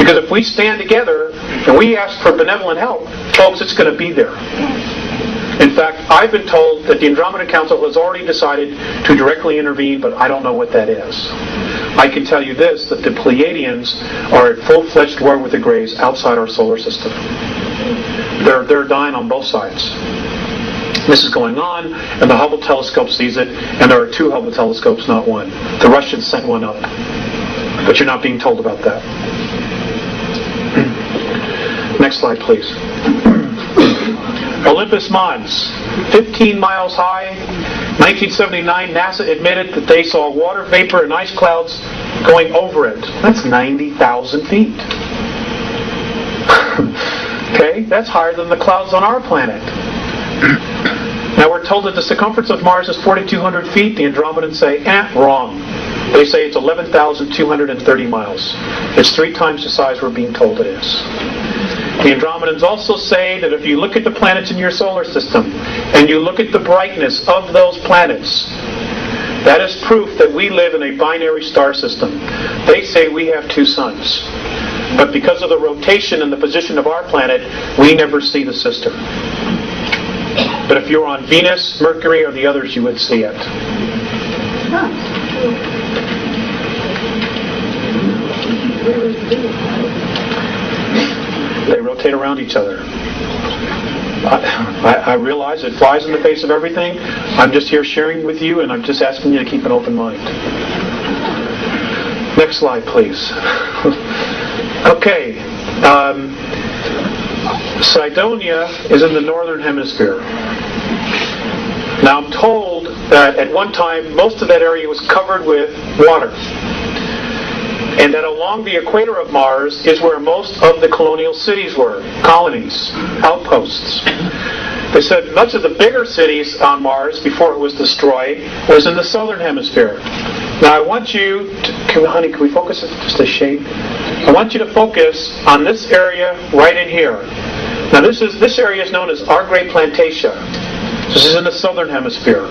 Because if we stand together and we ask for benevolent help, folks, it's going to be there. In fact, I've been told that the Andromeda Council has already decided to directly intervene, but I don't know what that is. I can tell you this, that the Pleiadians are at full-fledged war with the Greys outside our solar system. They're dying on both sides. This is going on, and the Hubble telescope sees it, and there are 2 Hubble telescopes, not 1. The Russians sent 1 up. But you're not being told about that. Next slide, please. Olympus Mons, 15 miles high. 1979, NASA admitted that they saw water vapor and ice clouds going over it. That's 90,000 feet. Okay, that's higher than the clouds on our planet. Now we're told that the circumference of Mars is 4,200 feet. The Andromedans say, wrong. They say it's 11,230 miles. It's 3 times the size we're being told it is. The Andromedans also say that if you look at the planets in your solar system and you look at the brightness of those planets, that is proof that we live in a binary star system. They say we have 2 suns. But because of the rotation and the position of our planet, we never see the sister. But if you're on Venus, Mercury, or the others, you would see it. They rotate around each other. I realize it flies in the face of everything. I'm just here sharing with you, and I'm just asking you to keep an open mind. Next slide, please. Okay. Cydonia is in the northern hemisphere. Now I'm told that at one time most of that area was covered with water. And that along the equator of Mars is where most of the colonial cities were, colonies, outposts. They said much of the bigger cities on Mars before it was destroyed was in the southern hemisphere. Now I want you to, honey, can we focus just a shade? I want you to focus on this area right in here. Now this area is known as our Great Plantatia. This is in the southern hemisphere.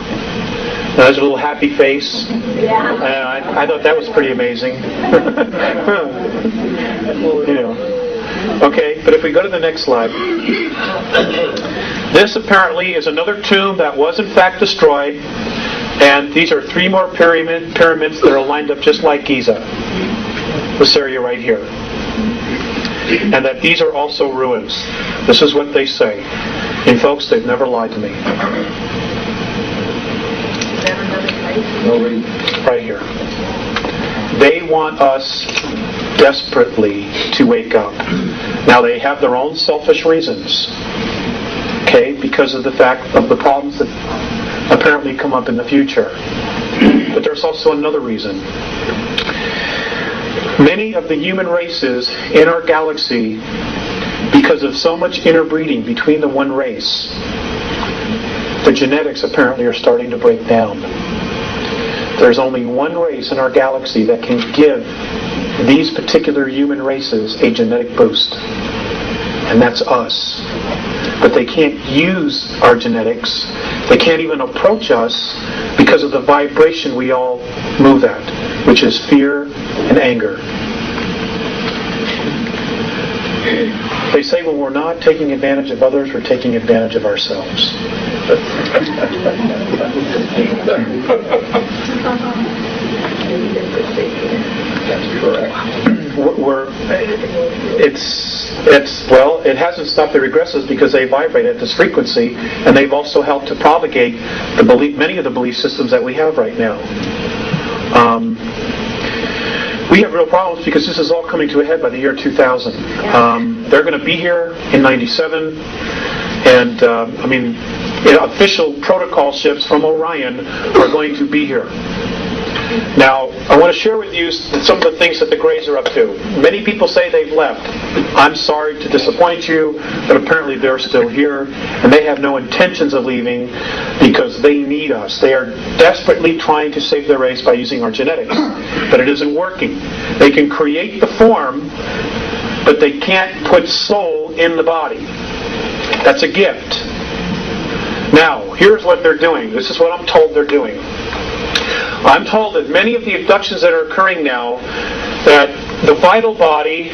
Now, there's a little happy face. Yeah. I thought that was pretty amazing. You know. Okay, but if we go to the next slide. This apparently is another tomb that was in fact destroyed. And these are 3 more pyramids that are lined up just like Giza. This area right here. And that these are also ruins. This is what they say. And folks, they've never lied to me. Right here. They want us desperately to wake up. Now they have their own selfish reasons. Okay, because of the fact of the problems that apparently come up in the future. But there's also another reason. Many of the human races in our galaxy, because of so much interbreeding between the one race, the genetics apparently are starting to break down. There's only one race in our galaxy that can give these particular human races a genetic boost. And that's us. But they can't use our genetics. They can't even approach us because of the vibration we all move at, which is fear and anger. They say when we're not taking advantage of others, we're taking advantage of ourselves. That's correct. It hasn't stopped the regressives because they vibrate at this frequency, and they've also helped to propagate many of the belief systems that we have right now. We have real problems because this is all coming to a head by the year 2000. They're going to be here in 97, and official protocol ships from Orion are going to be here. Now, I want to share with you some of the things that the Greys are up to. Many people say they've left. I'm sorry to disappoint you, but apparently they're still here, and they have no intentions of leaving because they need us. They are desperately trying to save their race by using our genetics, but it isn't working. They can create the form, but they can't put soul in the body. That's a gift. Now, here's what they're doing. This is what I'm told they're doing. I'm told that many of the abductions that are occurring now, that the vital body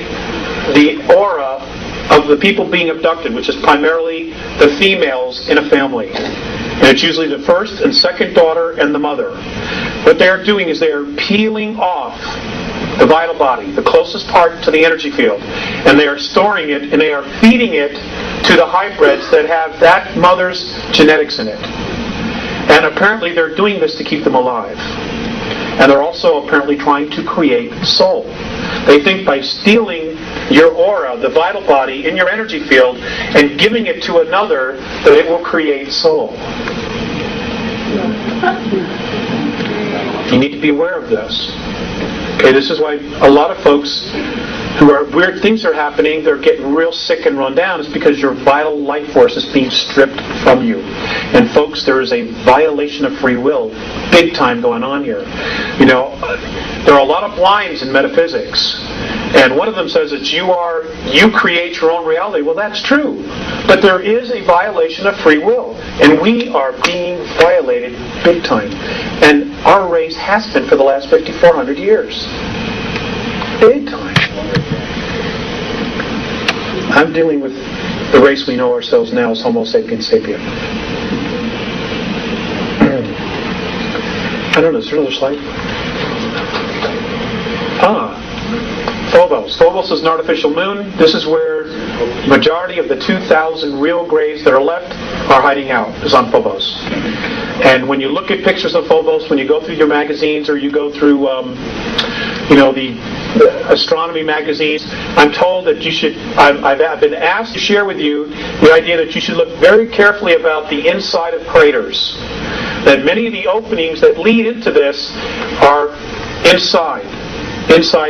the aura of the people being abducted, which is primarily the females in a family. And it's usually the first and second daughter and the mother. What they're doing is they're peeling off the vital body, the closest part to the energy field, and they are storing it and they are feeding it to the hybrids that have that mother's genetics in it. And apparently they're doing this to keep them alive. And they're also apparently trying to create soul. They think by stealing your aura, the vital body, in your energy field, and giving it to another, that it will create soul. You need to be aware of this. Okay, this is why a lot of folks who are weird things are happening, they're getting real sick and run down. It's because your vital life force is being stripped from you. And folks, there is a violation of free will, big time going on here. You know, there are a lot of blinds in metaphysics. And one of them says that you create your own reality. Well, that's true. But there is a violation of free will. And we are being violated big time. And our race has been for the last 5,400 years. Big time. I'm dealing with the race we know ourselves now as Homo sapiens sapien. I don't know, is there another slide? Phobos. Phobos is an artificial moon. This is where the majority of the 2,000 real grays that are left are hiding out, is on Phobos. And when you look at pictures of Phobos, when you go through your magazines or you go through, the astronomy magazines, I'm told that you should, I've been asked to share with you the idea that you should look very carefully about the inside of craters. That many of the openings that lead into this are inside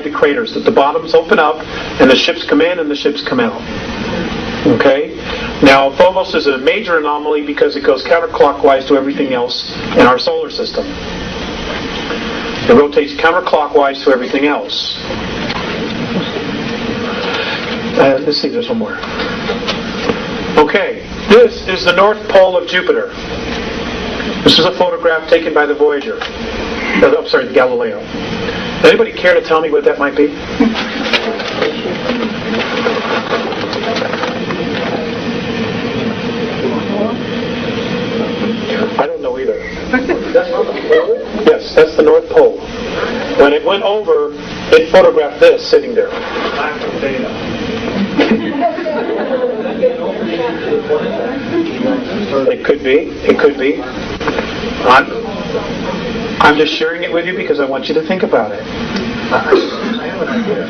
the craters, that the bottoms open up and the ships come in and the ships come out. Okay? Now, Phobos is a major anomaly because it goes counterclockwise to everything else in our solar system. It rotates counterclockwise to everything else. Let's see, there's one more. Okay, this is the North Pole of Jupiter. This is a photograph taken by the Voyager. The Galileo. Anybody care to tell me what that might be? I don't know either. Yes, that's the North Pole. When it went over, it photographed this sitting there. It could be. It could be. I'm just sharing it with you because I want you to think about it. I have an idea.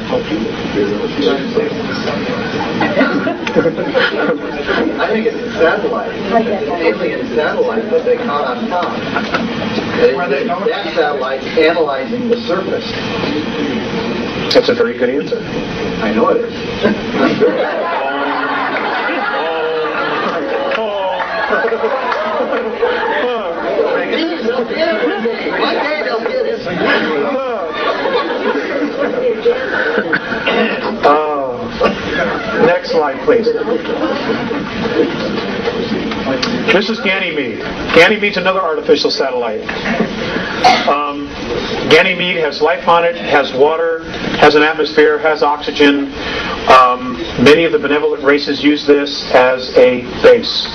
I think it's a satellite. It's an alien satellite that they caught on top. That satellite's analyzing the surface. That's a very good answer. I know it is. One day they'll get it. Next slide, please. This is Ganymede. Ganymede's another artificial satellite. Ganymede has life on it, has water, has an atmosphere, has oxygen. Many of the benevolent races use this as a base.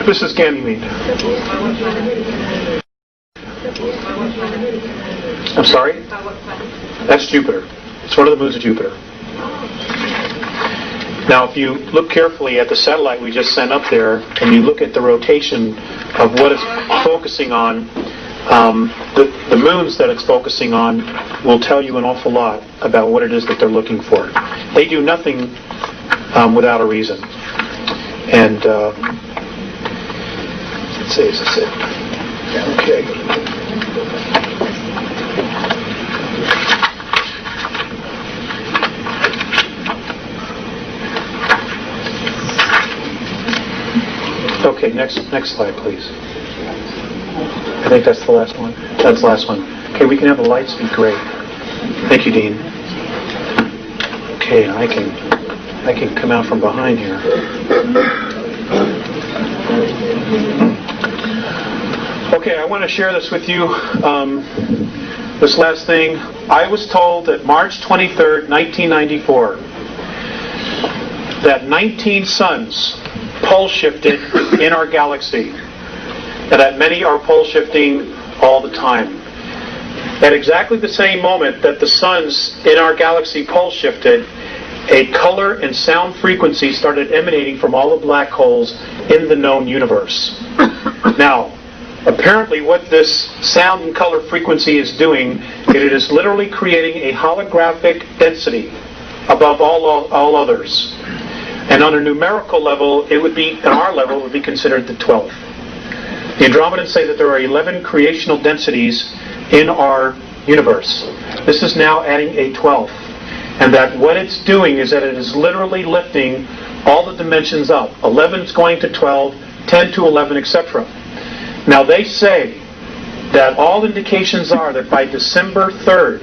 This is Ganymede. I'm sorry? That's Jupiter. It's one of the moons of Jupiter. Now, if you look carefully at the satellite we just sent up there, and you look at the rotation of what it's focusing on, the moons that it's focusing on will tell you an awful lot about what it is that they're looking for. They do nothing without a reason. And let's see, is this it? Okay. Okay, next slide, please. I think that's the last one. That's the last one. Okay, we can have the lights be great. Thank you, Dean. Okay, I can come out from behind here. Okay, I want to share this with you. this last thing. I was told that March 23rd, 1994, that 19 suns pole shifted in our galaxy, and that many are pole shifting all the time. At exactly the same moment that the suns in our galaxy pole shifted, a color and sound frequency started emanating from all the black holes in the known universe. Now, apparently what this sound and color frequency is doing, it is literally creating a holographic density above all others. And on a numerical level, it would be, on our level, it would be considered the 12th. The Andromedans say that there are 11 creational densities in our universe. This is now adding a 12th. And that what it's doing is that it is literally lifting all the dimensions up. 11 is going to 12, 10 to 11, etc. Now they say that all indications are that by December 3rd,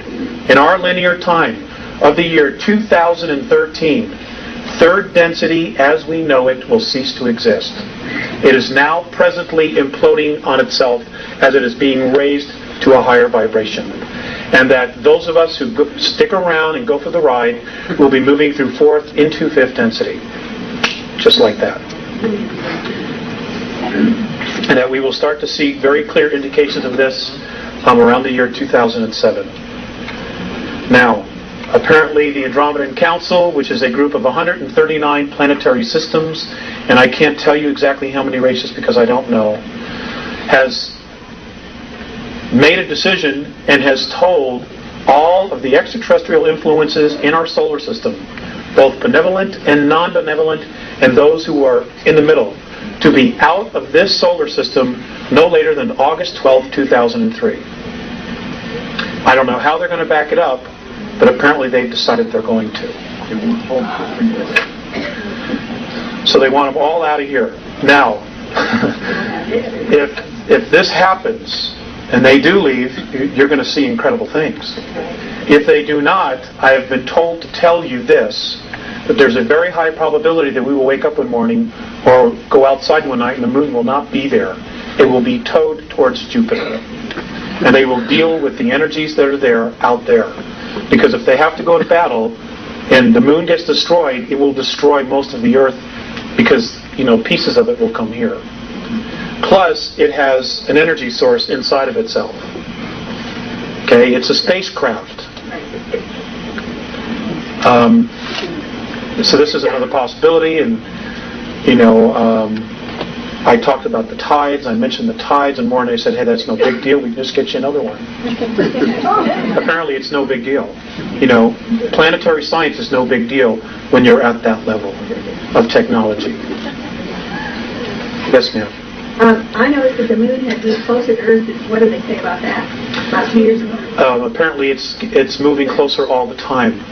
in our linear time of the year 2013, third density as we know it will cease to exist. It is now presently imploding on itself as it is being raised to a higher vibration. And that those of us who stick around and go for the ride will be moving through fourth into fifth density. Just like that. And that we will start to see very clear indications of this around the year 2007. Now, apparently the Andromedan Council, which is a group of 139 planetary systems, and I can't tell you exactly how many races because I don't know, has made a decision and has told all of the extraterrestrial influences in our solar system, both benevolent and non-benevolent, and those who are in the middle, to be out of this solar system no later than August 12, 2003. I don't know how they're going to back it up, but apparently they've decided they're going to. So they want them all out of here. Now, if this happens, and they do leave, you're going to see incredible things. If they do not, I have been told to tell you this, that there's a very high probability that we will wake up one morning or go outside one night and the moon will not be there. It will be towed towards Jupiter. And they will deal with the energies that are there out there. Because if they have to go to battle and the moon gets destroyed, it will destroy most of the Earth because, pieces of it will come here. Plus, it has an energy source inside of itself. Okay, it's a spacecraft. So this is another possibility, and I talked about the tides. I mentioned the tides, and Mornay said, "Hey, that's no big deal. We can just get you another one." Apparently, it's no big deal. Planetary science is no big deal when you're at that level of technology. Yes, ma'am. I noticed that the moon had moved closer to Earth. What did they say about that? About 2 years ago? Apparently, it's moving closer all the time.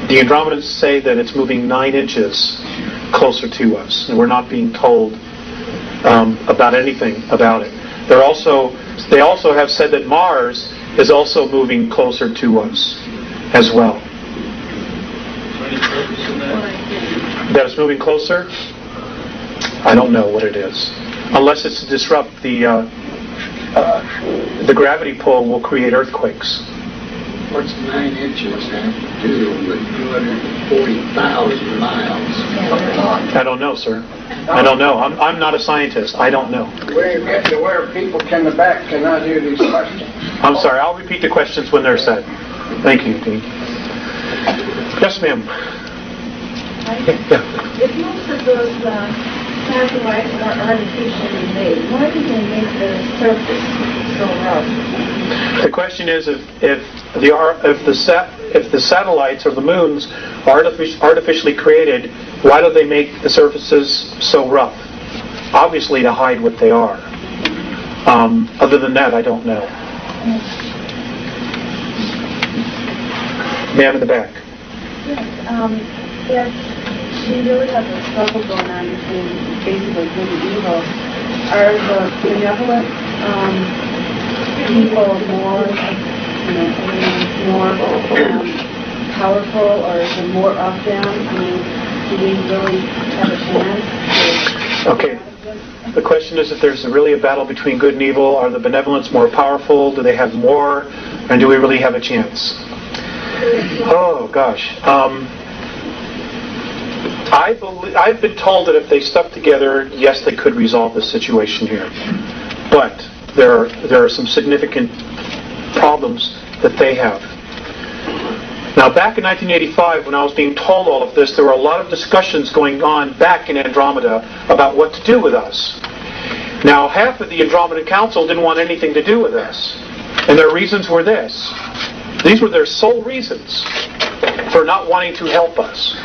The Andromedans say that it's moving 9 inches closer to us, and we're not being told about anything about it. They also have said that Mars is also moving closer to us as well. That it's moving closer? I don't know what it is. Unless it's to disrupt the gravity pull will create earthquakes. What's 9 inches have to do with 240,000 miles? I don't know, sir. I don't know. I'm not a scientist. I don't know. Where you get to where people in the back cannot hear these questions. I'm sorry. I'll repeat the questions when they're said. Thank you, Dean. Yes, ma'am. Yeah. If most of those satellites are artificially made, why do they make the surface so rough? The question is if the satellites or the moons are artificially created, why do they make the surfaces so rough? Obviously to hide what they are. Other than that, I don't know. Ma'am in the back. Yes, she really has a struggle going on between basically good and evil. Are the benevolent people more, more powerful, or is there more of them? I mean, do we really have a chance? Okay. The question is if there's really a battle between good and evil. Are the benevolents more powerful? Do they have more? And do we really have a chance? Oh, gosh. I've been told that if they stuck together, yes, they could resolve the situation here. But there are some significant problems that they have. Now, back in 1985, when I was being told all of this, there were a lot of discussions going on back in Andromeda about what to do with us. Now, half of the Andromedan Council didn't want anything to do with us. And their reasons were this. These were their sole reasons for not wanting to help us.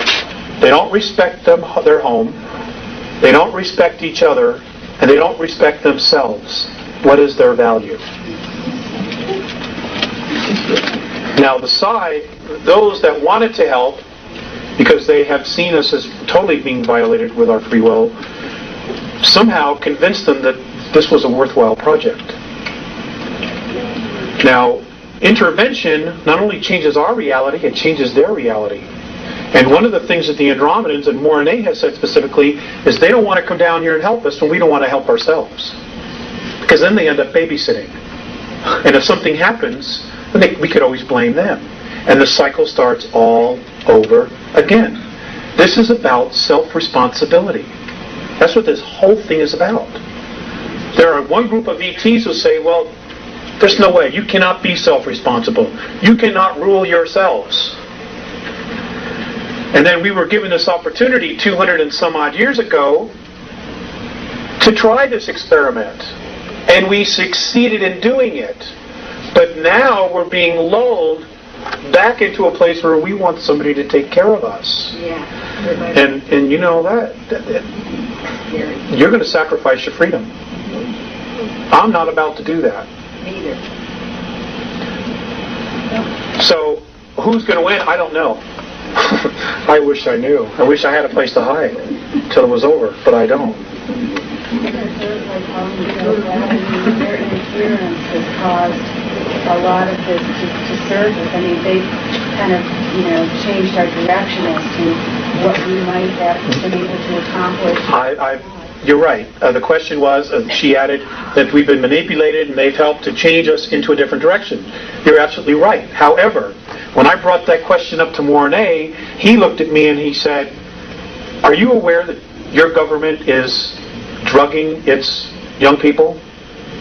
They don't respect their home, they don't respect each other, and they don't respect themselves. What is their value? Now, those that wanted to help, because they have seen us as totally being violated with our free will, somehow convinced them that this was a worthwhile project. Now, intervention not only changes our reality, it changes their reality. And one of the things that the Andromedans and Morine has said specifically is they don't want to come down here and help us when we don't want to help ourselves. Because then they end up babysitting. And if something happens, then we could always blame them. And the cycle starts all over again. This is about self-responsibility. That's what this whole thing is about. There are one group of ETs who say, well, there's no way. You cannot be self-responsible. You cannot rule yourselves. And then we were given this opportunity 200 and some odd years ago to try this experiment. And we succeeded in doing it. But now we're being lulled back into a place where we want somebody to take care of us. Yeah. And you know that you're going to sacrifice your freedom. I'm not about to do that. Neither. So who's going to win? I don't know. I wish I knew. I wish I had a place to hide till it was over, but I don't. Their interference has caused a lot of this to surface. I mean, they've kind of, changed our direction as to what we might have been able to accomplish. You're right. The question was, she added, that we've been manipulated and they've helped to change us into a different direction. You're absolutely right. However, when I brought that question up to Mornay, he looked at me and he said, are you aware that your government is drugging its young people?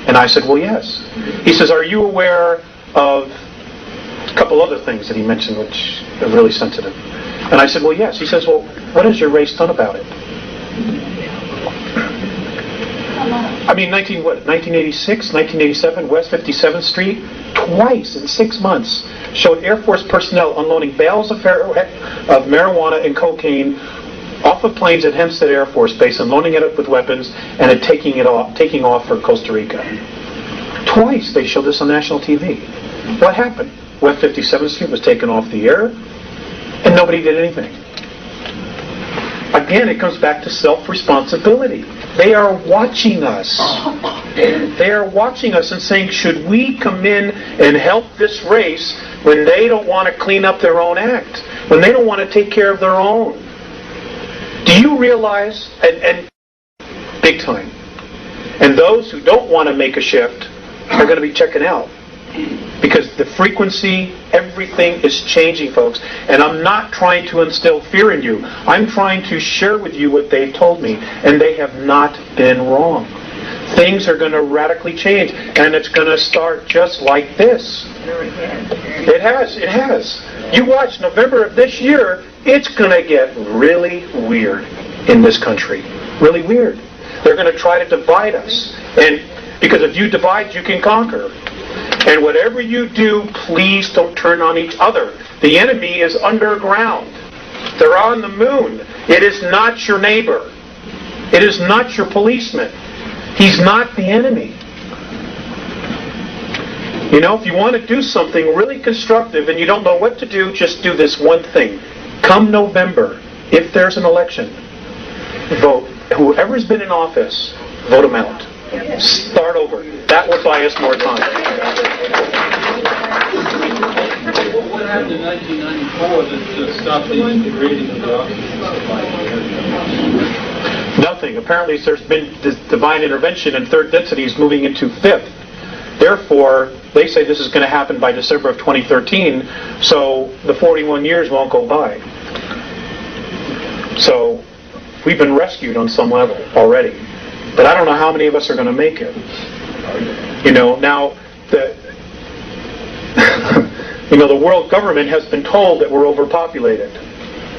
And I said, well, yes. He says, are you aware of a couple other things that he mentioned which are really sensitive? And I said, well, yes. He says, well, what has your race done about it? I mean, 1986, 1987, West 57th Street, twice in 6 months, showed Air Force personnel unloading bales of marijuana and cocaine off of planes at Hempstead Air Force Base and loading it up with weapons and then taking off for Costa Rica. Twice they showed this on national TV. What happened? West 57th Street was taken off the air and nobody did anything. Again, it comes back to self-responsibility. They are watching us. They are watching us and saying, should we come in and help this race when they don't want to clean up their own act? When they don't want to take care of their own? Do you realize, and big time, and those who don't want to make a shift are going to be checking out. Because the frequency, everything is changing, folks. And I'm not trying to instill fear in you. I'm trying to share with you what they've told me. And they have not been wrong. Things are going to radically change. And it's going to start just like this. It has. You watch November of this year, it's going to get really weird in this country. Really weird. They're going to try to divide us. And because if you divide, you can conquer. And whatever you do, please don't turn on each other. The enemy is underground. They're on the moon. It is not your neighbor. It is not your policeman. He's not the enemy. If you want to do something really constructive and you don't know what to do, just do this one thing. Come November, if there's an election, vote. Whoever's been in office, vote them out. Start over. That will buy us more time. What happened in 1994 that stopped the degrading of the oxygen supply? Nothing. Apparently there's been this divine intervention and third density is moving into fifth. Therefore, they say this is going to happen by December of 2013, so the 41 years won't go by. So, we've been rescued on some level already. But I don't know how many of us are going to make it. Now, the world government has been told that we're overpopulated.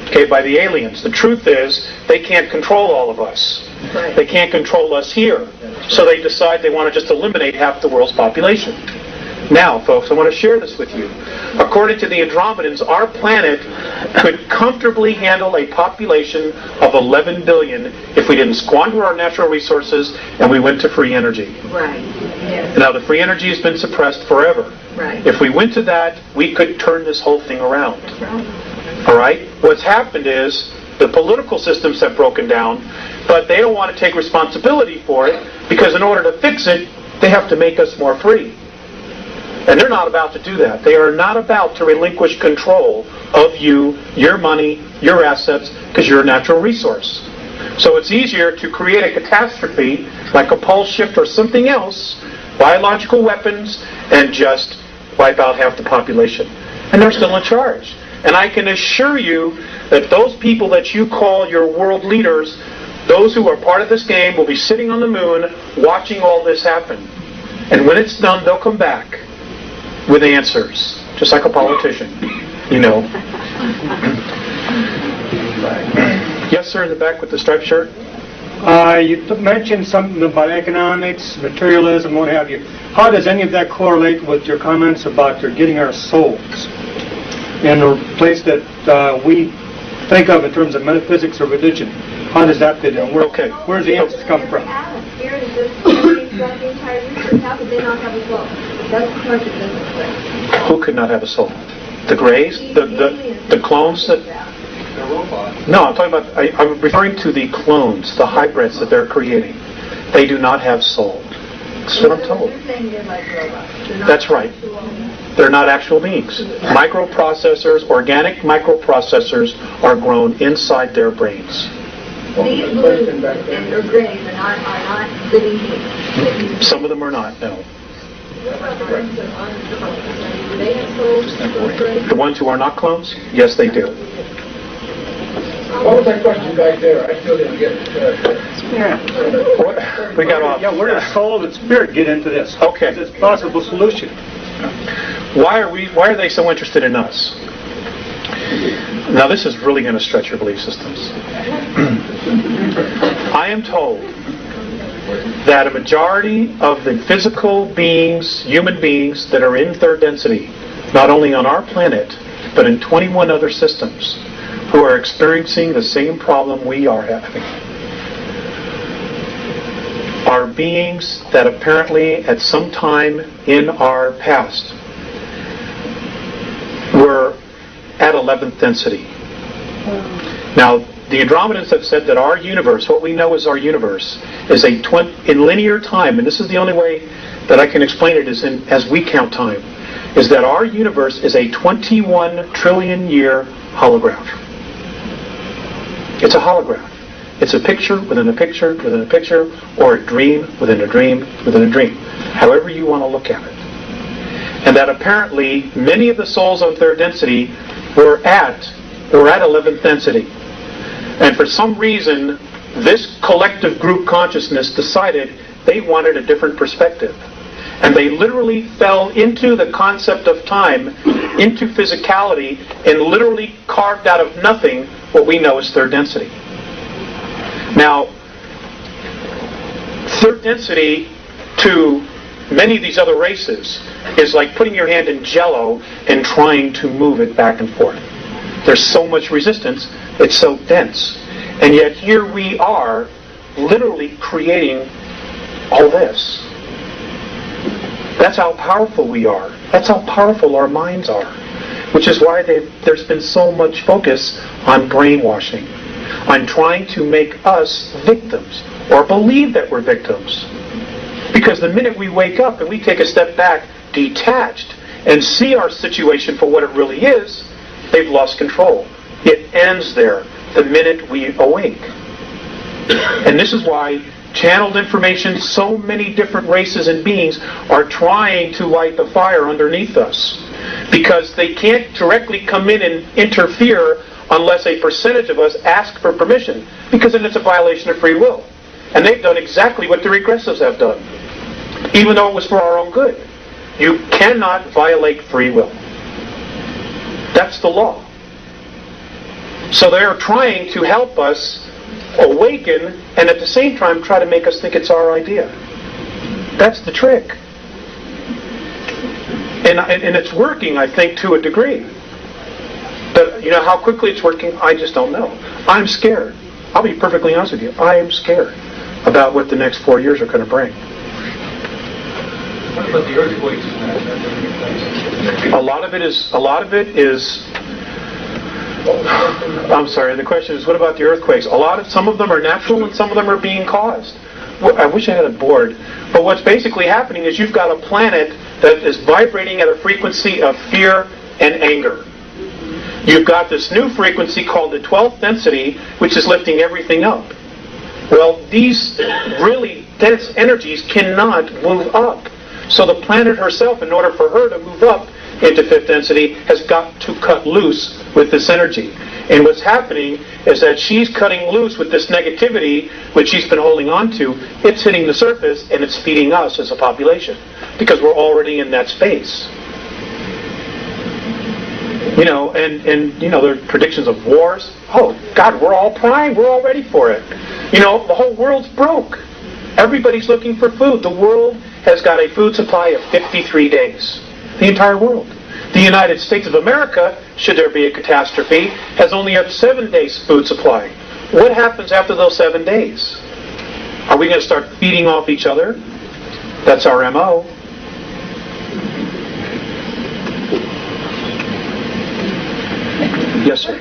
Okay, by the aliens. The truth is, they can't control all of us. Right. They can't control us here. So they decide they want to just eliminate half the world's population. Now, folks, I want to share this with you. According to the Andromedans, our planet could comfortably handle a population of 11 billion if we didn't squander our natural resources and we went to free energy. Right. Yes. Now, the free energy has been suppressed forever. Right. If we went to that, we could turn this whole thing around. That's right. All right? What's happened is the political systems have broken down, but they don't want to take responsibility for it because in order to fix it, they have to make us more free. And they're not about to do that. They are not about to relinquish control of you, your money, your assets, because you're a natural resource. So it's easier to create a catastrophe like a pole shift or something else, biological weapons, and just wipe out half the population. And they're still in charge. And I can assure you that those people that you call your world leaders, those who are part of this game, will be sitting on the moon watching all this happen. And when it's done, they'll come back with answers, just like a politician, Yes, sir, in the back with the striped shirt. You mentioned something about economics, materialism, what have you. How does any of that correlate with your comments about getting our souls in a place that we think of in terms of metaphysics or religion? How does that fit in? Where does the answers come from? Spirit is just throughout the entire universe. How could they not have a soul? That's the question that doesn't play. Who could not have a soul? The Greys? The clones that... They're robots. No, I'm talking about... I'm referring to the clones, the hybrids that they're creating. They do not have soul. That's what I'm told. You're saying they're like robots. They're not That's right. actual beings. They're not actual beings. Microprocessors, organic microprocessors are grown inside their brains. These blues and or grays are not living beings. Some of them are not, no. What about the ones that aren't clones? Do they have souls? Those grays? The ones who are not clones? Yes, they do. What was that question back there? I still didn't get it. We got off. Yeah, where does soul and spirit get into this? Okay. It's a possible solution. Why are they so interested in us? Now this is really going to stretch your belief systems. I am told that a majority of the physical beings, human beings that are in third density, not only on our planet, but in 21 other systems, who are experiencing the same problem we are having, are beings that apparently at some time in our past were at 11th density. Now, the Andromedans have said that our universe, what we know as our universe, is in linear time, and this is the only way that I can explain it is as we count time, is that our universe is a 21 trillion year holograph. It's a holograph. It's a picture within a picture within a picture, or a dream within a dream within a dream, however you want to look at it. And that apparently many of the souls on third density were at 11th density. And for some reason, this collective group consciousness decided they wanted a different perspective. And they literally fell into the concept of time, into physicality, and literally carved out of nothing what we know as third density. Now, third density to many of these other races is like putting your hand in Jell-O and trying to move it back and forth. There's so much resistance, it's so dense. And yet here we are literally creating all this. That's how powerful we are. That's how powerful our minds are. Which is why there's been so much focus on brainwashing, on trying to make us victims, or believe that we're victims. Because the minute we wake up and we take a step back, detached, and see our situation for what it really is, they've lost control. It ends there the minute we awake. And this is why channeled information, so many different races and beings are trying to light the fire underneath us. Because they can't directly come in and interfere unless a percentage of us ask for permission. Because then it's a violation of free will. And they've done exactly what the regressives have done. Even though it was for our own good. You cannot violate free will. That's the law. So they're trying to help us awaken and at the same time try to make us think it's our idea. That's the trick. And it's working, I think, to a degree. But, how quickly it's working, I just don't know. I'm scared. I'll be perfectly honest with you. I am scared about what the next 4 years are going to bring. What about the earthquakes? A lot of it is. I'm sorry. The question is, what about the earthquakes? Some of them are natural, and some of them are being caused. I wish I had a board. But what's basically happening is you've got a planet that is vibrating at a frequency of fear and anger. You've got this new frequency called the 12th density, which is lifting everything up. Well, these really dense energies cannot move up. So the planet herself, in order for her to move up into 5th density, has got to cut loose with this energy. And what's happening is that she's cutting loose with this negativity, which she's been holding on to. It's hitting the surface, and it's feeding us as a population, because we're already in that space. There are predictions of wars. Oh, God, we're all primed. We're all ready for it. The whole world's broke. Everybody's looking for food. The world has got a food supply of 53 days. The entire world. The United States of America, should there be a catastrophe, has only a 7 days food supply. What happens after those 7 days? Are we going to start feeding off each other? That's our MO. Yes, sir.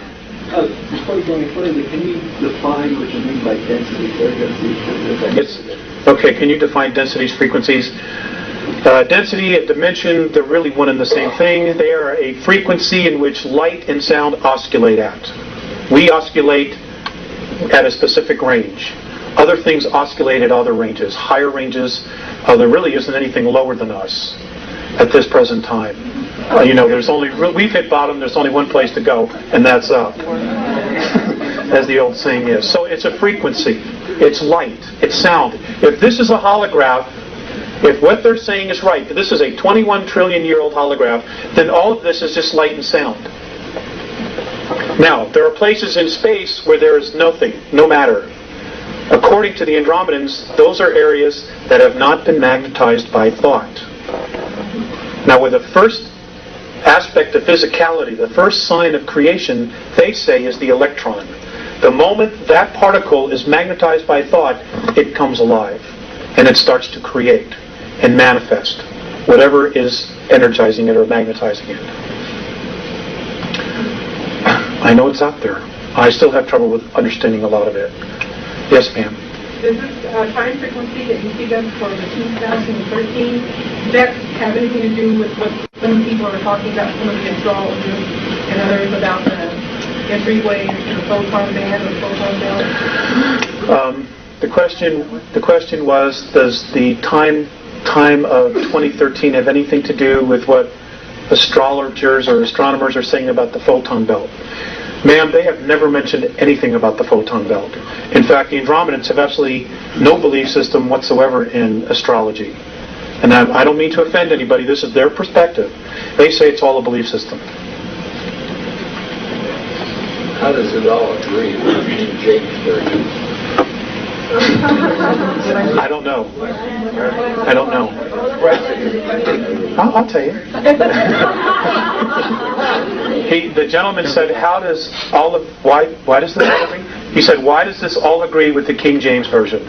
Before you go any further, can you define what you mean by density? Okay, can you define densities, frequencies? Density and dimension, they're really one and the same thing. They are a frequency in which light and sound oscillate at. We oscillate at a specific range. Other things oscillate at other ranges, higher ranges. There really isn't anything lower than us at this present time. We've hit bottom, there's only one place to go, and that's up. As the old saying is. So it's a frequency. It's light. It's sound. If this is a holograph, if what they're saying is right, if this is a 21 trillion year old holograph, then all of this is just light and sound. Now, there are places in space where there is nothing, no matter. According to the Andromedans, those are areas that have not been magnetized by thought. Now, with the first aspect of physicality, the first sign of creation, they say, is the electron. The moment that particle is magnetized by thought, it comes alive. And it starts to create and manifest whatever is energizing it or magnetizing it. I know it's out there. I still have trouble with understanding a lot of it. Yes, ma'am. Does this time frequency that you see them for the 2013, does that have anything to do with what some people are talking about, some of the astrologers and others about the entryway and the photon band or photon belt? The question was, does the time of 2013 have anything to do with what astrologers or astronomers are saying about the photon belt? Ma'am, they have never mentioned anything about the photon belt. In fact, the Andromedans have absolutely no belief system whatsoever in astrology. And I don't mean to offend anybody, this is their perspective. They say it's all a belief system. How does it all agree with King James Version? I don't know. I'll tell you. The gentleman said, why does this all agree? He said, why does this all agree with the King James Version?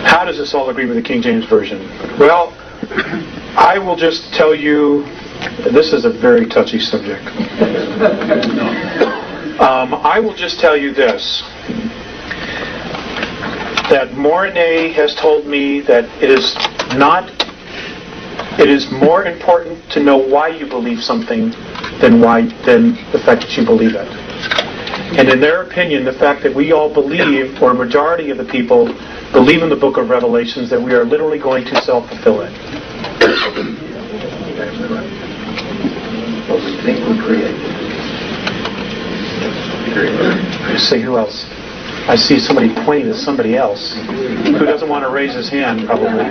How does this all agree with the King James Version? Well, I will just tell you, this is a very touchy subject. I will just tell you this, that Mornay has told me that it is more important to know why you believe something than the fact that you believe it. And in their opinion, the fact that we all believe, or a majority of the people believe in the book of Revelations, that we are literally going to self-fulfill it. What we think we create. Let's see, who else? I see somebody pointing to somebody else. Who doesn't want to raise his hand, probably?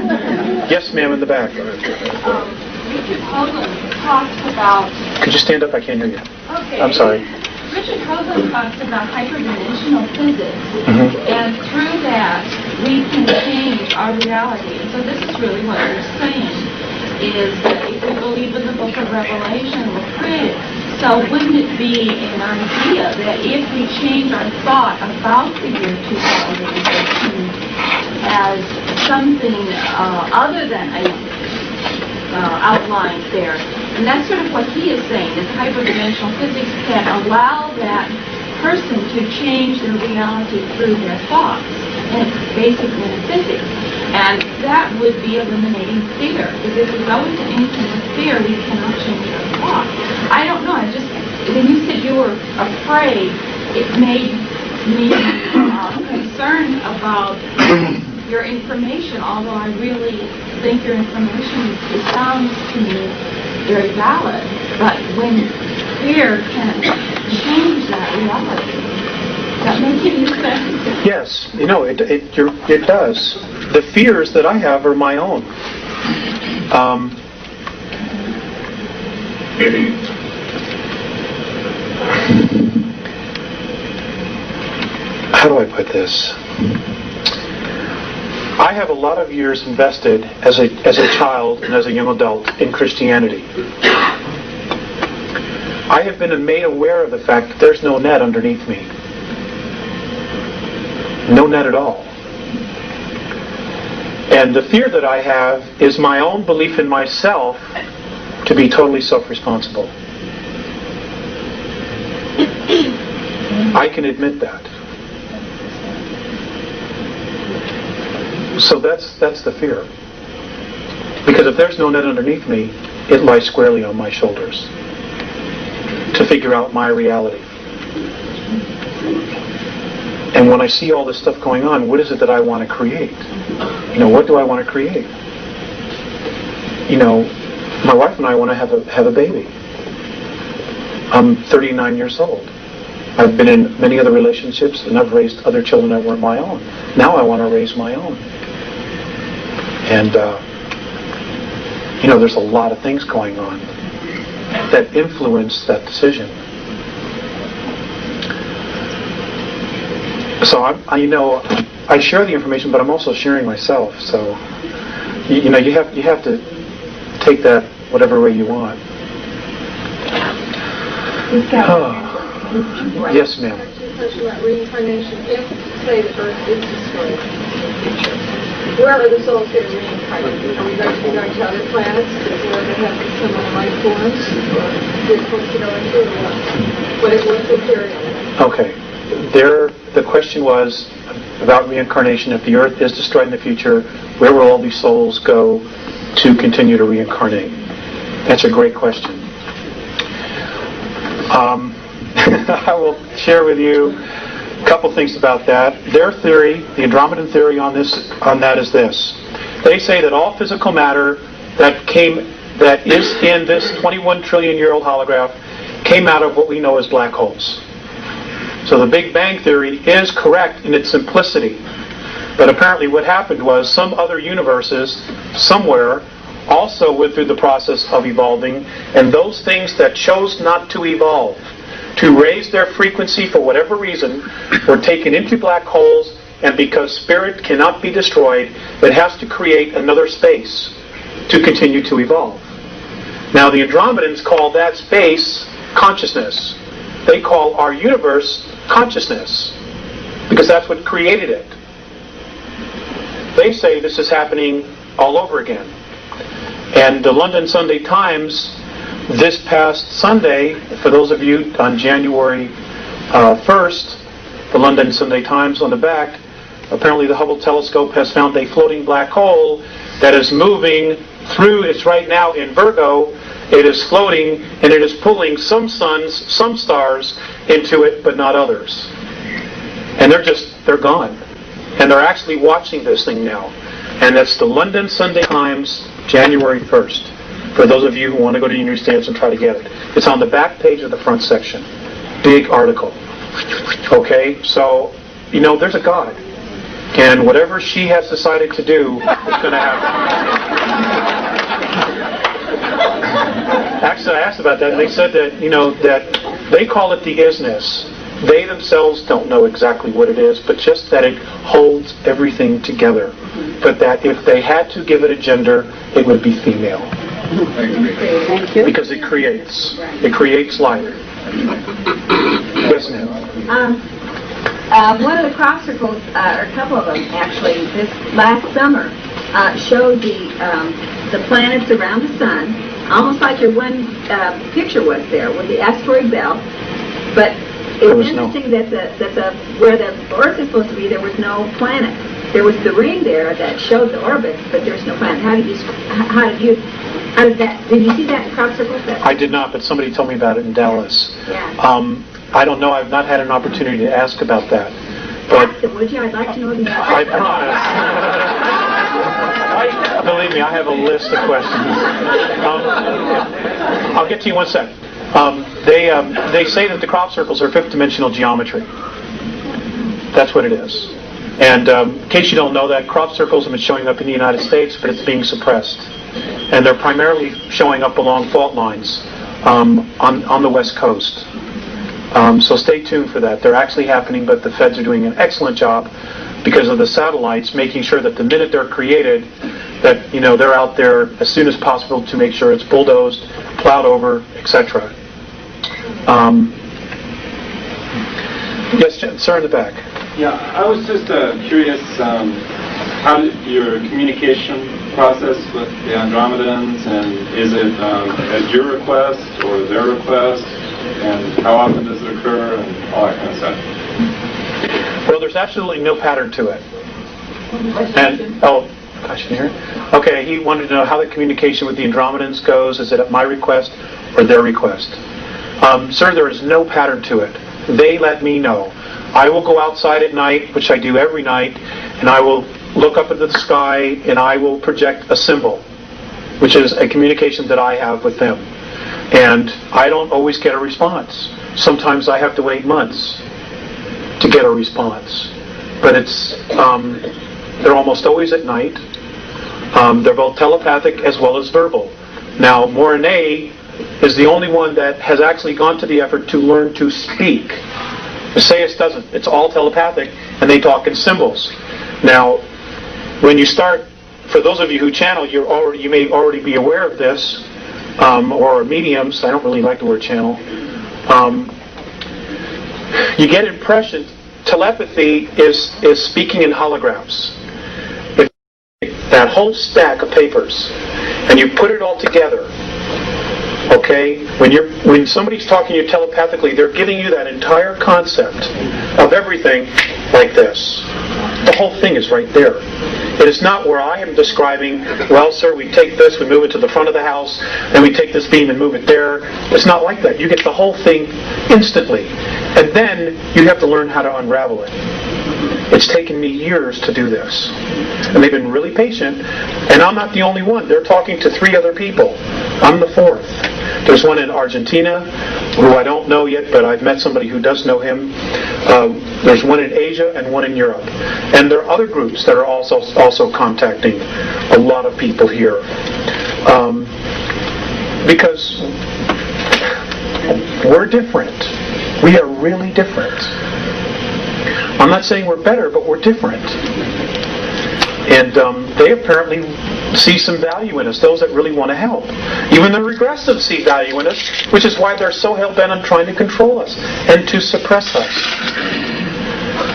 Yes, ma'am, in the back. Richard Hoagland talks about... Could you stand up? I can't hear you. Okay. I'm sorry. Richard Hoagland talks about hyperdimensional physics, Mm-hmm. and through that we can change our reality. And so this is really what you're saying, is that if we believe in the book of Revelation, we're created. So wouldn't it be an idea that if we change our thought about the year 2013 as something other than a outlined there, and that's sort of what he is saying, that hyperdimensional physics can allow that person to change their reality through their thoughts, and it's basic metaphysics. And that would be eliminating fear, because if we go into anything with fear, we cannot change our thoughts. I don't know, I just, when you said you were afraid, it made me concerned about your information, although I really think your information sounds to me very valid. But when fear can change that reality, that makes any sense? Yes, it does. The fears that I have are my own. How do I put this? I have a lot of years invested as a child and as a young adult in Christianity. I have been made aware of the fact that there's no net underneath me. No net at all. And the fear that I have is my own belief in myself to be totally self-responsible. I can admit that. So that's the fear. Because if there's no net underneath me, it lies squarely on my shoulders to figure out my reality. And when I see all this stuff going on, what is it that I want to create? What do I want to create? My wife and I want to have a baby. I'm 39 years old. I've been in many other relationships, and I've raised other children that weren't my own. Now I want to raise my own. And, there's a lot of things going on that influence that decision. So I share the information, but I'm also sharing myself. So you have to take that whatever way you want. Yes, ma'am. Question about reincarnation. If, say, the Earth is destroyed, where are the souls going to reincarnate? Are we going to to other planets where they have similar life forms? Or we're supposed to go into, or what? What's the theory on that? Okay. The question was about reincarnation. If the Earth is destroyed in the future, where will all these souls go to continue to reincarnate? That's a great question. I will share with you a couple things about that. Their theory, the Andromedan theory on that is this. They say that all physical matter that is in this 21 trillion year old holograph came out of what we know as black holes. So the Big Bang Theory is correct in its simplicity. But apparently what happened was some other universes somewhere also went through the process of evolving, and those things that chose not to evolve, to raise their frequency for whatever reason, were taken into black holes, and because spirit cannot be destroyed, it has to create another space to continue to evolve. Now the Andromedans call that space consciousness. They call our universe consciousness, because that's what created it. They say this is happening all over again. And the London Sunday Times this past Sunday, for those of you on January 1st, the London Sunday Times on the back, apparently the Hubble telescope has found a floating black hole that is moving through, it's right now in Virgo, It is floating, and it is pulling some suns, some stars into it, but not others. And they're gone. And they're actually watching this thing now. And that's the London Sunday Times, January 1st. For those of you who want to go to your newsstands and try to get it. It's on the back page of the front section. Big article. Okay? So, there's a God. And whatever she has decided to do is going to happen. Actually, I asked about that, and they said that, that they call it the isness. They themselves don't know exactly what it is, but just that it holds everything together. But that if they had to give it a gender, it would be female. Thank you. Because it creates life. Yes, ma'am. One of the crop circles, or a couple of them actually, this last summer, showed the planets around the sun, almost like your one picture was there with the asteroid belt. But it's interesting that where the Earth is supposed to be, there was no planet. There was the ring there that showed the orbit, but there's no planet. Did you see that in crop circles? I did not, but somebody told me about it in Dallas. Yeah. I don't know. I've not had an opportunity to ask about that. But ask it, would you? I'd like to know the answer. I promise. Believe me, I have a list of questions. I'll get to you one sec. They say that the crop circles are fifth-dimensional geometry. That's what it is. And in case you don't know that, crop circles have been showing up in the United States, but it's being suppressed. And they're primarily showing up along fault lines on the West Coast. So stay tuned for that. They're actually happening, but the feds are doing an excellent job because of the satellites, making sure that the minute they're created, that they're out there as soon as possible to make sure it's bulldozed, plowed over, etc. Yes, sir, in the back. Yeah, I was just curious, how did your communication process with the Andromedans, and is it at your request or their request, and how often does it occur, and all that kind of stuff? Well, there's absolutely no pattern to it. And, gosh, you hear? Okay, he wanted to know how the communication with the Andromedans goes. Is it at my request or their request? Sir, there is no pattern to it. They let me know. I will go outside at night, which I do every night, and I will look up into the sky and I will project a symbol, which is a communication that I have with them. And I don't always get a response. Sometimes I have to wait months to get a response. But they're almost always at night. They're both telepathic as well as verbal. Now, Morine is the only one that has actually gone to the effort to learn to speak. Visayas doesn't. It's all telepathic, and they talk in symbols. Now, when you start, for those of you who channel, you may already be aware of this, or mediums. I don't really like the word channel. You get impressions. Telepathy is speaking in holograms. If that whole stack of papers, and you put it all together. Okay, when somebody's talking to you telepathically, they're giving you that entire concept of everything like this. The whole thing is right there. It is not where I am describing, well, sir, we take this, we move it to the front of the house, and we take this beam and move it there. It's not like that. You get the whole thing instantly. And then you have to learn how to unravel it. It's taken me years to do this. And they've been really patient. And I'm not the only one. They're talking to 3 other people. I'm the 4th. There's one in Argentina, who I don't know yet, but I've met somebody who does know him. There's one in Asia and one in Europe. And there are other groups that are also contacting a lot of people here. Because we're different. We are really different. I'm not saying we're better, but we're different. And they apparently see some value in us, those that really want to help. Even the regressives see value in us, which is why they're so hell-bent on trying to control us and to suppress us.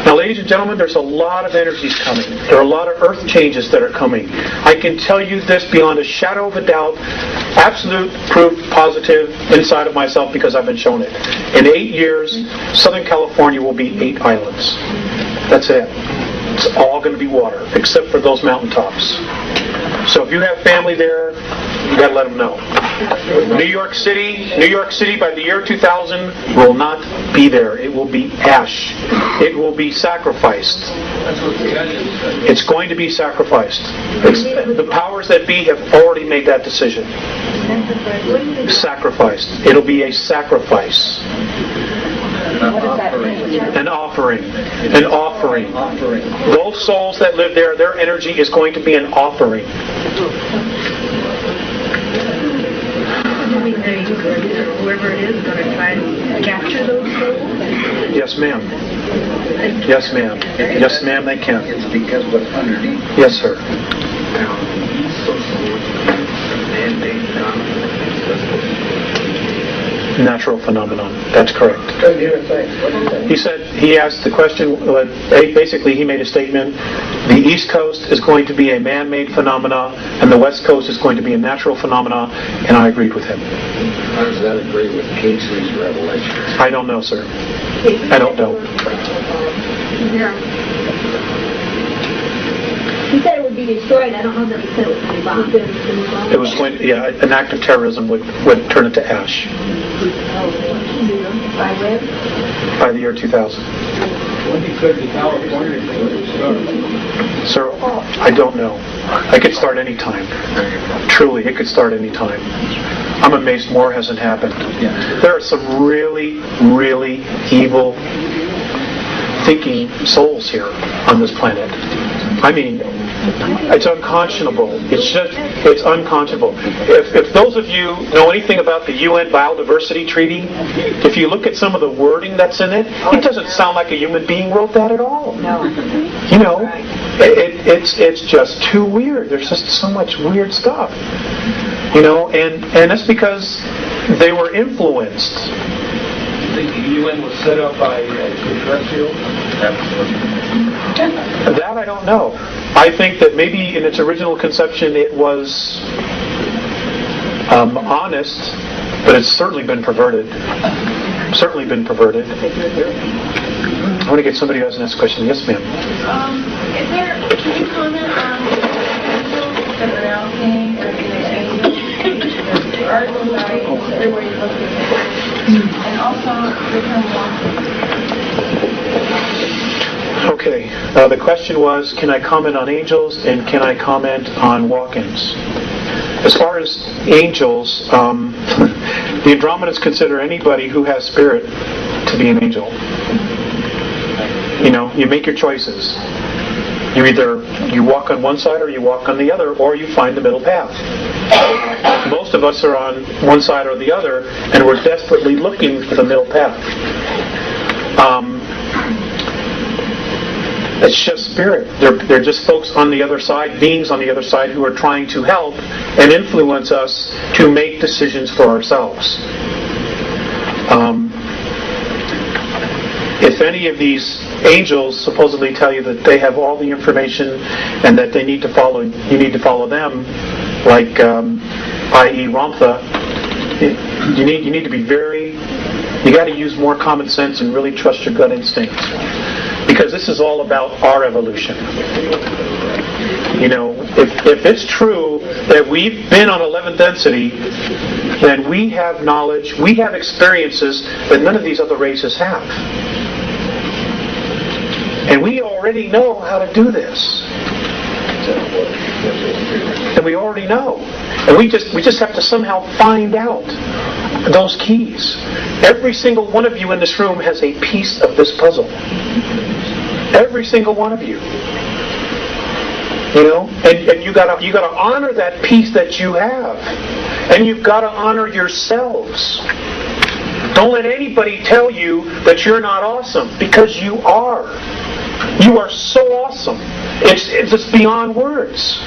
Now, ladies and gentlemen, there's a lot of energies coming. There are a lot of earth changes that are coming. I can tell you this beyond a shadow of a doubt, absolute proof, positive, inside of myself, because I've been shown it. In 8 years, Southern California will be 8 islands. That's it. It's all going to be water, except for those mountaintops. So if you have family there, you got to let them know. New York City, by the year 2000 will not be there. It will be ash. It will be sacrificed. It's going to be sacrificed. The powers that be have already made that decision. Sacrificed. It'll be a sacrifice. An offering. An offering. Those souls that live there, their energy is going to be an offering. Whoever it is going to try and capture those souls? Yes, ma'am. Yes, ma'am. Yes, ma'am, they can. It's because what's underneath. Yes, sir. Natural phenomenon. That's correct. He asked the question, basically he made a statement, the East Coast is going to be a man-made phenomena and the West Coast is going to be a natural phenomena, and I agreed with him. How does that agree with Kingsley's revelation? I don't know, sir. I don't know. He said it would be destroyed. I don't know that he said it was going to be bombed. It was going to, an act of terrorism would turn it to ash. By when? By the year 2000. When he said the California thing would start. Sir, I don't know. It could start any time. Truly, it could start any time. I'm amazed more hasn't happened. There are some really, really evil thinking souls here on this planet. I mean, it's unconscionable. It's unconscionable. If those of you know anything about the UN Biodiversity Treaty, if you look at some of the wording that's in it, it doesn't sound like a human being wrote that at all. No. You know, it's just too weird. There's just so much weird stuff. You know, and that's because they were influenced. I think the UN was set up by extraterrestrials. That I don't know. I think that maybe in its original conception it was honest, but it's certainly been perverted. Certainly been perverted. I want to get somebody who has an next question. Yes, ma'am. Can you comment on angels that are now saying, or angels? There are those guys everywhere you look at. And also the term walking. Okay, the question was, can I comment on angels and can I comment on walk-ins? As far as angels, the Andromedans consider anybody who has spirit to be an angel. You know, you make your choices. You walk on one side or you walk on the other, or you find the middle path. Most of us are on one side or the other, and we're desperately looking for the middle path. It's just spirit. They're just folks on the other side, beings on the other side who are trying to help and influence us to make decisions for ourselves. If any of these angels supposedly tell you that they have all the information and that they need to follow, you need to follow them, like i.e. Ramtha, you need to be you got to use more common sense and really trust your gut instincts. Because this is all about our evolution. You know, if it's true that we've been on 11th density, then we have knowledge, we have experiences that none of these other races have. And we already know how to do this. And we already know. And we just have to somehow find out those keys. Every single one of you in this room has a piece of this puzzle. Every single one of you. You know? And you gotta honor that piece that you have. And you've got to honor yourselves. Don't let anybody tell you that you're not awesome, because you are. You are so awesome. It's just beyond words.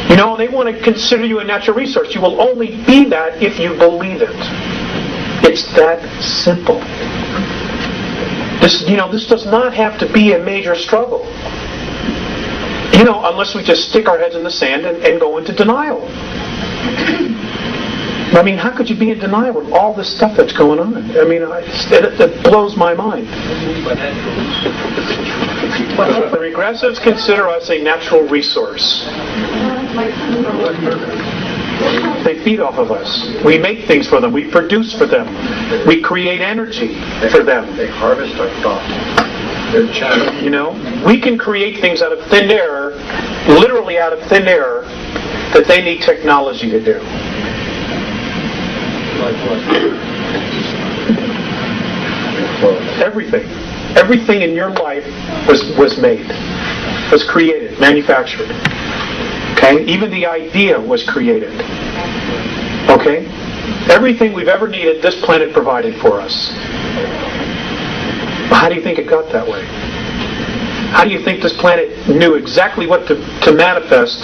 You know, they want to consider you a natural resource. You will only be that if you believe it. It's that simple. This does not have to be a major struggle. You know, unless we just stick our heads in the sand and go into denial. I mean, how could you be in denial with all this stuff that's going on? I mean, it blows my mind. The regressives consider us a natural resource. They feed off of us. We make things for them. We produce for them. We create energy for them. They harvest our thoughts. They're channels. You know, we can create things out of thin air, literally out of thin air, that they need technology to do. Everything in your life was made, was created, manufactured. Okay? Even the idea was created. Okay? Everything we've ever needed, this planet provided for us. How do you think it got that way? How do you think this planet knew exactly what to manifest,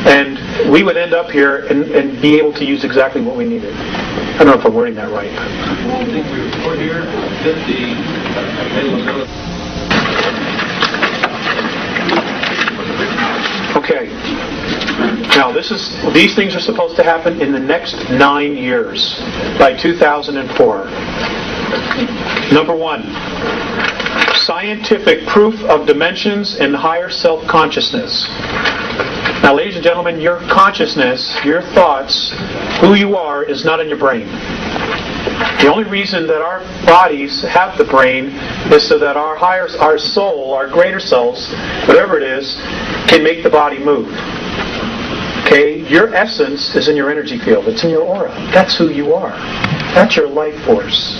and we would end up here and be able to use exactly what we needed? I don't know if I'm wording that right. I think we're here at the availability. Okay. Now, these things are supposed to happen in the next 9 years, by 2004. Number 1, scientific proof of dimensions and higher self-consciousness. Now, ladies and gentlemen, your consciousness, your thoughts, who you are, is not in your brain. The only reason that our bodies have the brain is so that our soul, our greater selves, whatever it is, can make the body move. Okay? Your essence is in your energy field. It's in your aura. That's who you are. That's your life force.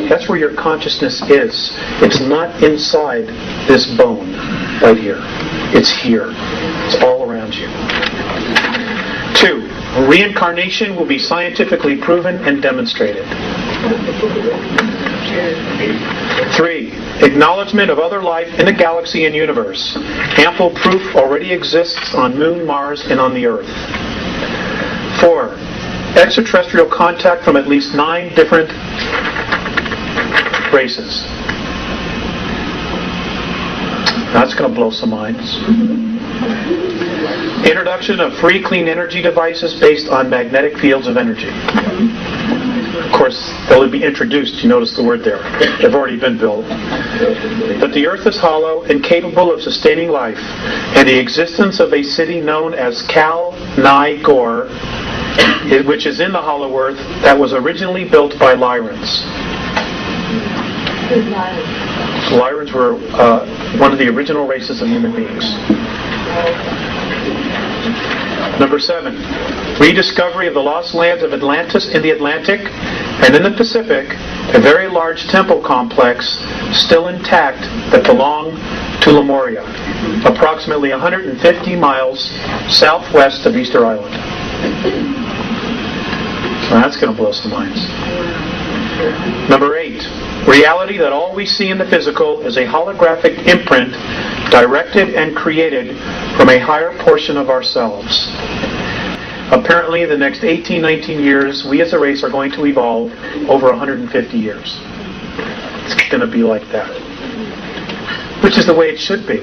That's where your consciousness is. It's not inside this bone right here. It's here. It's all around you. 2, reincarnation will be scientifically proven and demonstrated. 3, acknowledgement of other life in the galaxy and universe. Ample proof already exists on Moon, Mars, and on the Earth. 4, extraterrestrial contact from at least 9 different races. That's going to blow some minds. Introduction of free clean energy devices based on magnetic fields of energy. Of course, they'll be introduced. You notice the word there. They've already been built. That the earth is hollow and capable of sustaining life, and the existence of a city known as Kal-Ni-Gor, which is in the hollow earth, that was originally built by Lyrans. Lyrans were one of the original races of human beings. Number 7, rediscovery of the lost lands of Atlantis in the Atlantic and in the Pacific, a very large temple complex still intact that belonged to Lemuria, approximately 150 miles southwest of Easter Island. Well, that's going to blow some minds. Number 8, reality that all we see in the physical is a holographic imprint directed and created from a higher portion of ourselves. Apparently, in the next 18, 19 years, we as a race are going to evolve over 150 years. It's going to be like that. Which is the way it should be.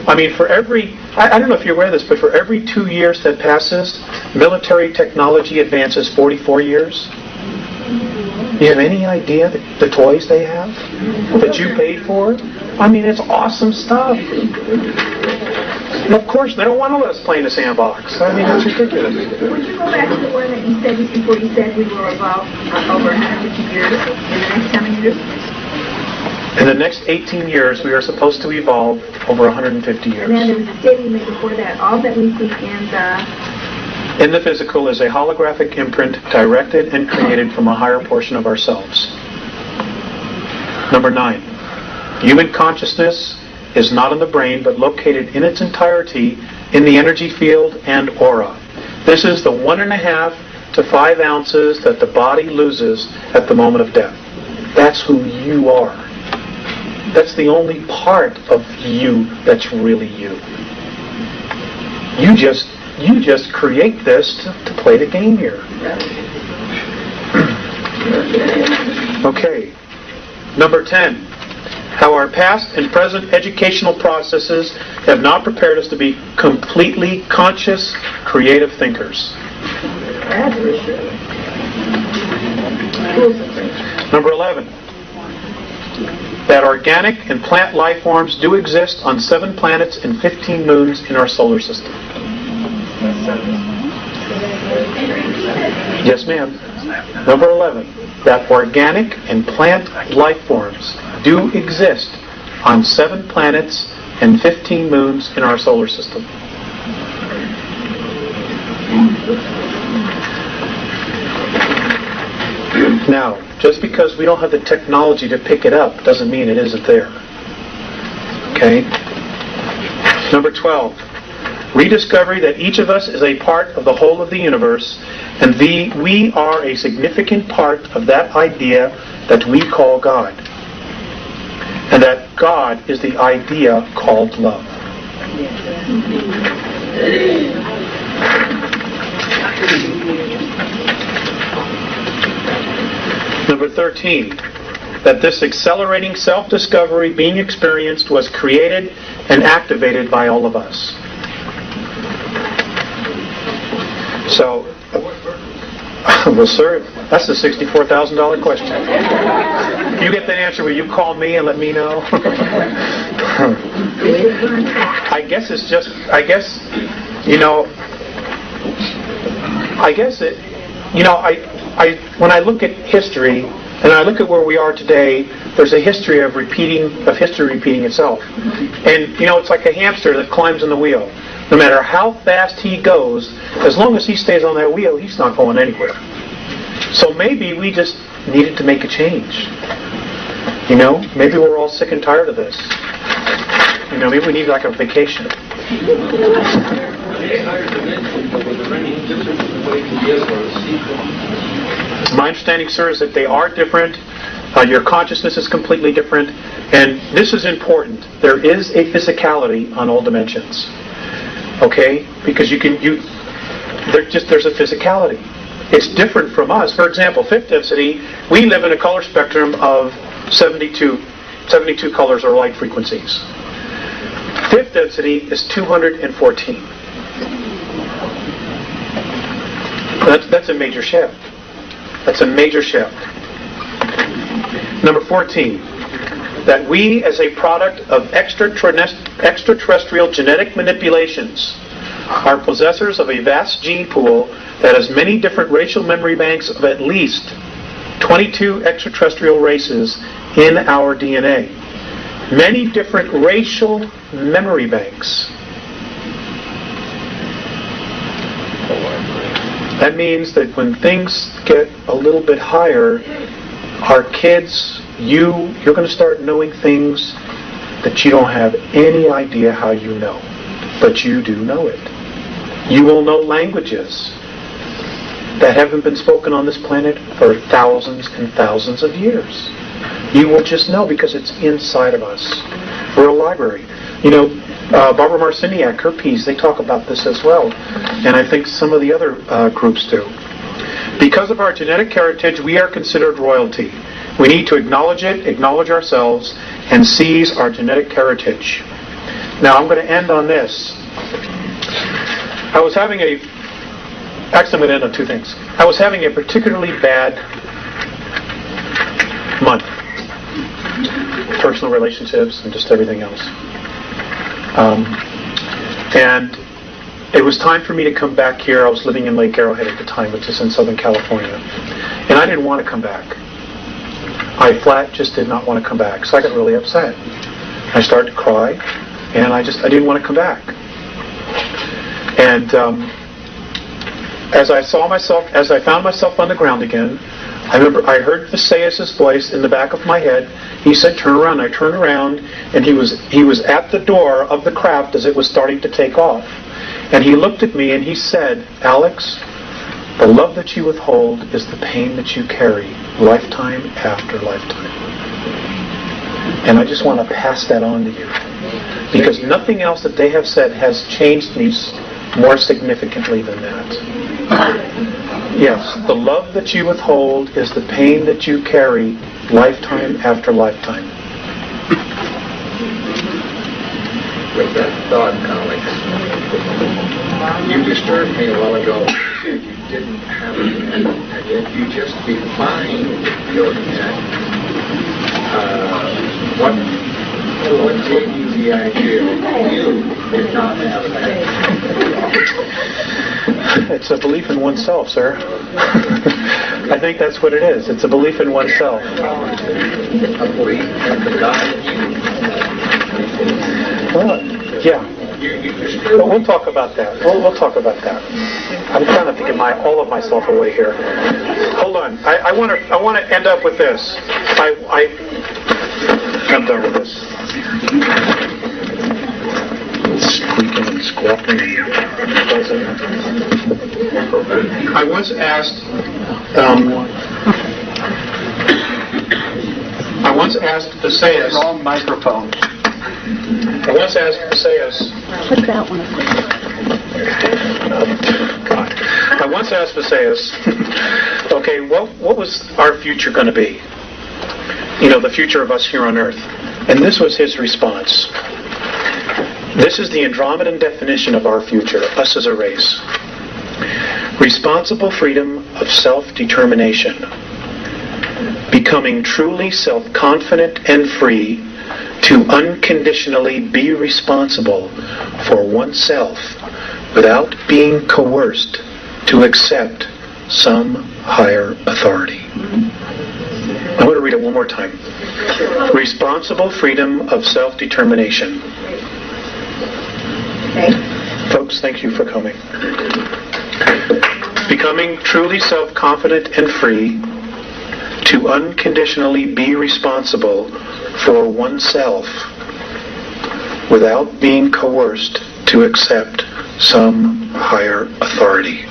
I mean, for every, I don't know if you're aware of this, but for every 2 years that passes, military technology advances 44 years. Do you have any idea the toys they have that you paid for? I mean, it's awesome stuff. And of course, they don't want to let us play in the sandbox. I mean, that's ridiculous. Would you go back to the one that you said before you said we will evolve over 150 years in the next how many years? In the next 18 years, we are supposed to evolve over 150 years. And then there was a statement made before that. All that we see in the physical is a holographic imprint directed and created from a higher portion of ourselves. Number 9, human consciousness is not in the brain, but located in its entirety in the energy field and aura. This is the 1.5 to 5 ounces that the body loses at the moment of death. That's who you are. That's the only part of you that's really you. You just create this to play the game here. Okay. Number 10. How our past and present educational processes have not prepared us to be completely conscious, creative thinkers. Number 11. that organic and plant life forms do exist on 7 planets and 15 moons in our solar system. Yes, ma'am. Number 11, that organic and plant life forms do exist on 7 planets and 15 moons in our solar system. Now, just because we don't have the technology to pick it up doesn't mean it isn't there. Okay? Number 12, rediscovery that each of us is a part of the whole of the universe, and we are a significant part of that idea that we call God. And that God is the idea called love. Number 13, that this accelerating self-discovery being experienced was created and activated by all of us. So, well, sir, that's the $64,000 question. You get that answer, will you call me and let me know? I guess it's just, when I look at history, and I look at where we are today, there's a history of history repeating itself. And, it's like a hamster that climbs on the wheel. No matter how fast he goes, as long as he stays on that wheel, he's not going anywhere. So maybe we just needed to make a change. Maybe we're all sick and tired of this. Maybe we need like a vacation. My understanding, sir, is that they are different. Your consciousness is completely different. And this is important. There is a physicality on all dimensions. Okay? Because there's a physicality. It's different from us. For example, fifth density, we live in a color spectrum of 72 colors or light frequencies. Fifth density is 214. That's a major shift. That's a major shift. Number 14, that we as a product of extraterrestrial genetic manipulations are possessors of a vast gene pool that has many different racial memory banks of at least 22 extraterrestrial races in our DNA. Many different racial memory banks. That means that when things get a little bit higher, our kids, you're going to start knowing things that you don't have any idea how you know. But you do know it. You will know languages that haven't been spoken on this planet for thousands and thousands of years. You will just know because it's inside of us. We're a library. Barbara Marciniak, her piece, they talk about this as well. And I think some of the other groups do. Because of our genetic heritage, we are considered royalty. We need to acknowledge it, acknowledge ourselves, and seize our genetic heritage. Now, I'm going to end on this. Actually, I'm going to end on 2 things. I was having a particularly bad month. Personal relationships and just everything else. And it was time for me to come back here. I was living in Lake Arrowhead at the time, which is in Southern California. And I didn't want to come back. I flat just did not want to come back. So I got really upset. I started to cry, and I didn't want to come back. And as I found myself on the ground again, I remember I heard Visayas' voice in the back of my head. He said, "Turn around." I turned around, and he was at the door of the craft as it was starting to take off. And he looked at me and he said, "Alex, the love that you withhold is the pain that you carry, lifetime after lifetime." And I just want to pass that on to you. Because nothing else that they have said has changed me more significantly than that. Yes, the love that you withhold is the pain that you carry, lifetime after lifetime. With that thought, Alex, you disturbed me a while ago. You said you didn't have a head, and yet you just defined your head. What gave you the idea you did not have that? It's a belief in oneself, sir. I think that's what it is. It's a belief in oneself. A belief in the God in you. Well, yeah. But we'll talk about that. We'll talk about that. I'm trying not to give all of myself away here. Hold on. I want to end up with this. I'm done with this. Squeaking and squawking. I once asked Visayas. Wrong microphone. I once asked Visayas. Put that one. God. I once asked Visayas, okay, what was our future going to be? You know, the future of us here on Earth. And this was his response. This is the Andromedan definition of our future, us as a race. Responsible freedom of self-determination. Becoming truly self-confident and free to unconditionally be responsible for oneself without being coerced to accept some higher authority. I'm going to read it one more time. Responsible freedom of self-determination. Folks, thank you for coming. Becoming truly self-confident and free to unconditionally be responsible for oneself without being coerced to accept some higher authority.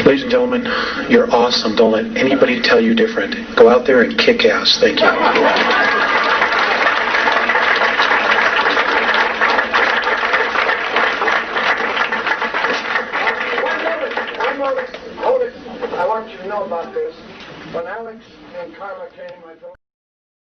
Ladies and gentlemen, you're awesome. Don't let anybody tell you different. Go out there and kick ass. Thank you.